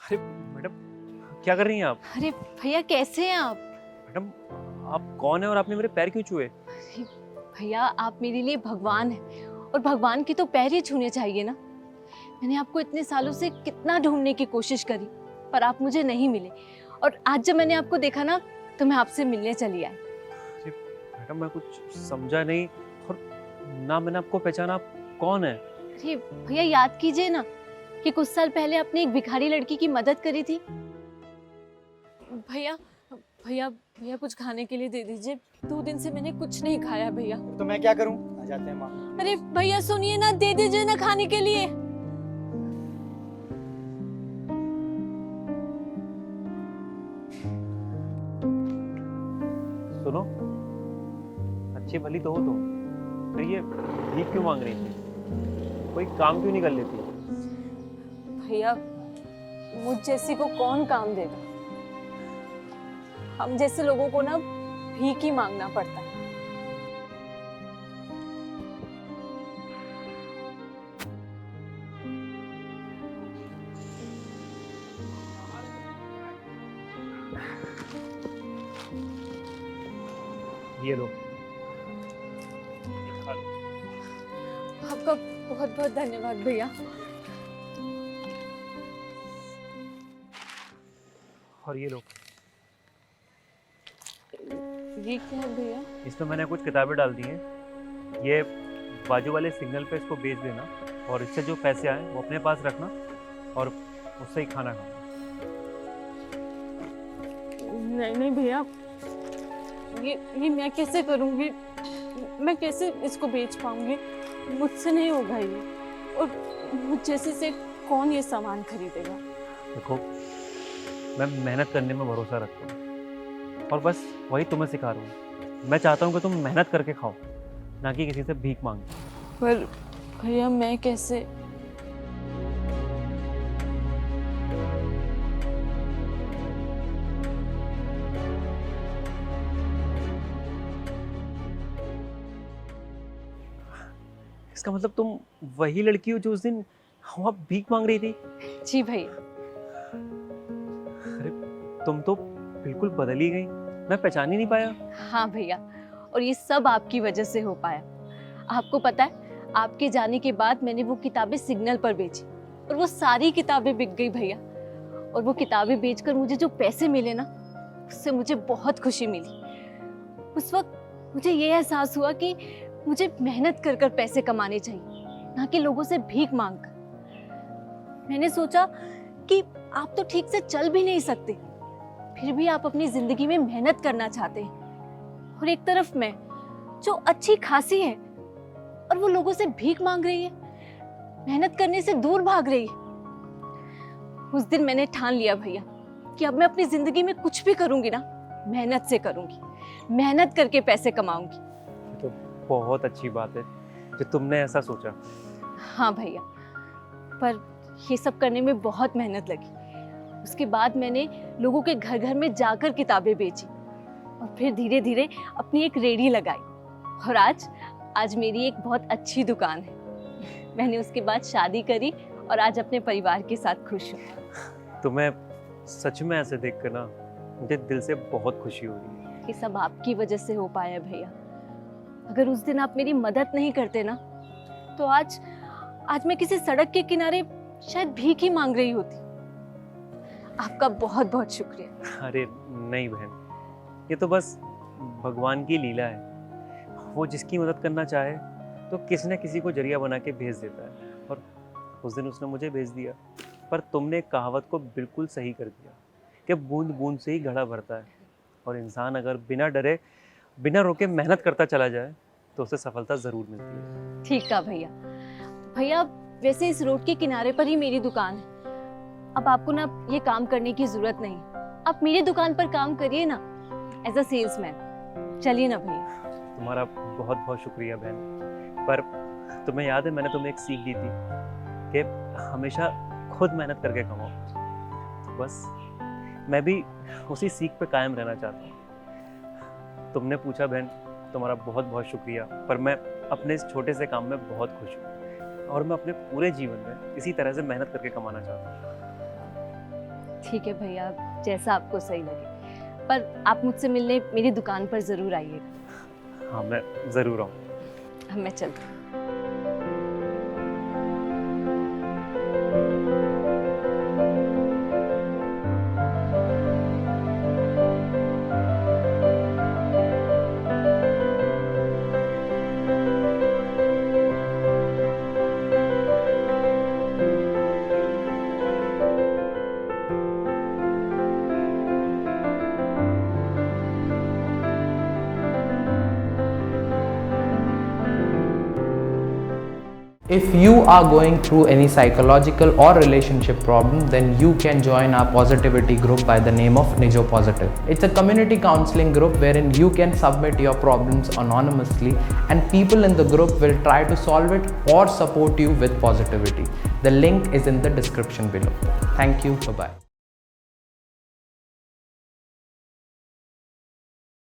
अरे मैडम, क्या कर रही हैं आप? अरे भैया कैसे हैं आप? मैडम, आप कौन है और आपने मेरे पैर क्यों छुए? अरे भैया आप मेरे लिए भगवान हैं और भगवान की तो पैर ही छूने चाहिए ना। मैंने आपको इतने सालों से कितना ढूंढने की कोशिश करी पर आप मुझे नहीं मिले और आज जब मैंने आपको देखा ना तो मैं आपसे मिलने चली आई। अरे मैडम, मैं कुछ समझा नहीं और ना मैंने आपको पहचाना। आप कौन है? अरे भैया याद कीजिए ना कि कुछ साल पहले आपने एक भिखारी लड़की की मदद करी थी। भैया भैया भैया कुछ खाने के लिए दे दीजिए, 2 दिन से मैंने कुछ नहीं खाया भैया। तो मैं क्या करूं? आ जाते हैं माँ। अरे भैया सुनिए ना, दे दीजिए ना खाने के लिए। सुनो, अच्छी भली तो हो तुम, तो ये भीख क्यों मांग रही थी? कोई काम क्यों नहीं कर लेती? भैया मुझ जैसी को कौन काम देगा? हम जैसे लोगों को ना भीख ही मांगना पड़ता है। ये लो। आपका बहुत बहुत धन्यवाद भैया। और ये लो, ये क्या है भैया? इसमें मैंने कुछ किताबें डाल दी हैं। ये बाजू वाले सिग्नल पे इसको बेच देना और इससे जो पैसे आए वो अपने पास रखना और उससे ही खाना खाना। नहीं नहीं भैया, ये मैं कैसे करूंगी? मैं कैसे इसको बेच पाऊंगी? मुझसे नहीं होगा ये, और मुझ जैसे से कौन ये सामान खरीदेगा? देखो, मैं मेहनत करने में भरोसा रखता हूँ और बस वही तुम्हें सिखा रहा हूँ। मैं चाहता हूँ कि तुम मेहनत करके खाओ, ना कि किसी से भीख मांगो। पर भैया मैं कैसे? इसका मतलब तुम वही लड़की हो जो उस दिन वहाँ भीख मांग रही थी? जी भैया। अरे तुम तो बिल्कुल बदल ही गई, मैं पहचान ही नहीं पाया। हाँ भैया, और ये सब आपकी वजह से हो पाया। आपको पता है, आपके जाने के बाद मैंने वो किताबें सिग्नल पर बेची और वो सारी किताबें बिक गई भैया। और वो किताबें बेचकर मुझे जो पैसे मिले ना, उससे मुझे बहुत खुशी मिली। उस वक्त मुझे ये एहसास हुआ कि मुझे मेहनत कर कर पैसे कमाने चाहिए, ना कि लोगों से भीख मांगकर। मैंने सोचा कि आप तो ठीक से चल भी नहीं सकते, फिर भी आप अपनी जिंदगी में मेहनत करना चाहते हैं, और एक तरफ मैं जो अच्छी खासी है और वो लोगों से भीख मांग रही है, मेहनत करने से दूर भाग रही है। उस दिन मैंने ठान लिया भैया कि अब मैं अपनी जिंदगी में कुछ भी करूंगी ना, मेहनत से करूंगी, मेहनत करके पैसे कमाऊंगी। ये तो बहुत अच्छी बात है जो तुमने ऐसा सोचा। हाँ भैया, पर ये सब करने में बहुत मेहनत लगी। उसके बाद मैंने लोगों के घर घर में जाकर किताबें बेची और फिर धीरे धीरे अपनी एक रेहड़ी लगाई, और आज मेरी एक बहुत अच्छी दुकान है। मैंने उसके बाद शादी करी और आज अपने परिवार के साथ खुश हूँ। तुम्हें सच में ऐसे देखकर ना मुझे दिल से बहुत खुशी हो रही है। ये सब आपकी वजह से हो पाया भैया। अगर उस दिन आप मेरी मदद नहीं करते ना, तो आज मैं किसी सड़क के किनारे शायद भीख ही मांग रही होती। आपका बहुत बहुत शुक्रिया। अरे नहीं बहन, ये तो बस भगवान की लीला है। वो जिसकी मदद करना चाहे तो किसी न किसी को जरिया बना के भेज देता है, और उस दिन उसने मुझे भेज दिया। पर तुमने कहावत को बिल्कुल सही कर दिया कि बूंद बूंद से ही घड़ा भरता है, और इंसान अगर बिना डरे बिना रोके मेहनत करता चला जाए तो उसे सफलता ज़रूर मिलती है। ठीक है भैया। भैया वैसे इस रोड के किनारे पर ही मेरी दुकान है। अब आपको ना ये काम करने की जरूरत नहीं, आप मेरी दुकान पर काम करिए ना, एज अ सेल्समैन। चलिए ना भैया। तुम्हारा बहुत बहुत शुक्रिया बहन। पर तुम्हें याद है, मैंने तुम्हें एक सीख दी थी कि हमेशा खुद मेहनत करके कमाओ। तो बस मैं भी उसी सीख पे कायम रहना चाहता हूँ। तुमने पूछा बहन, तुम्हारा बहुत बहुत शुक्रिया। पर मैं अपने इस छोटे से काम में बहुत खुश हूँ और मैं अपने पूरे जीवन में इसी तरह से मेहनत करके कमाना चाहता हूँ। ठीक है भैया, जैसा आपको सही लगे, पर आप मुझसे मिलने मेरी दुकान पर ज़रूर आइएगा। हाँ, मैं ज़रूर आऊँ। अब मैं चलती हूँ। If you are going through any psychological or relationship problem, then you can join our positivity group by the name of Nijo Positive. It's a community counseling group wherein you can submit your problems anonymously and people in the group will try to solve it or support you with positivity. The link is in the description below. Thank you. Bye-bye.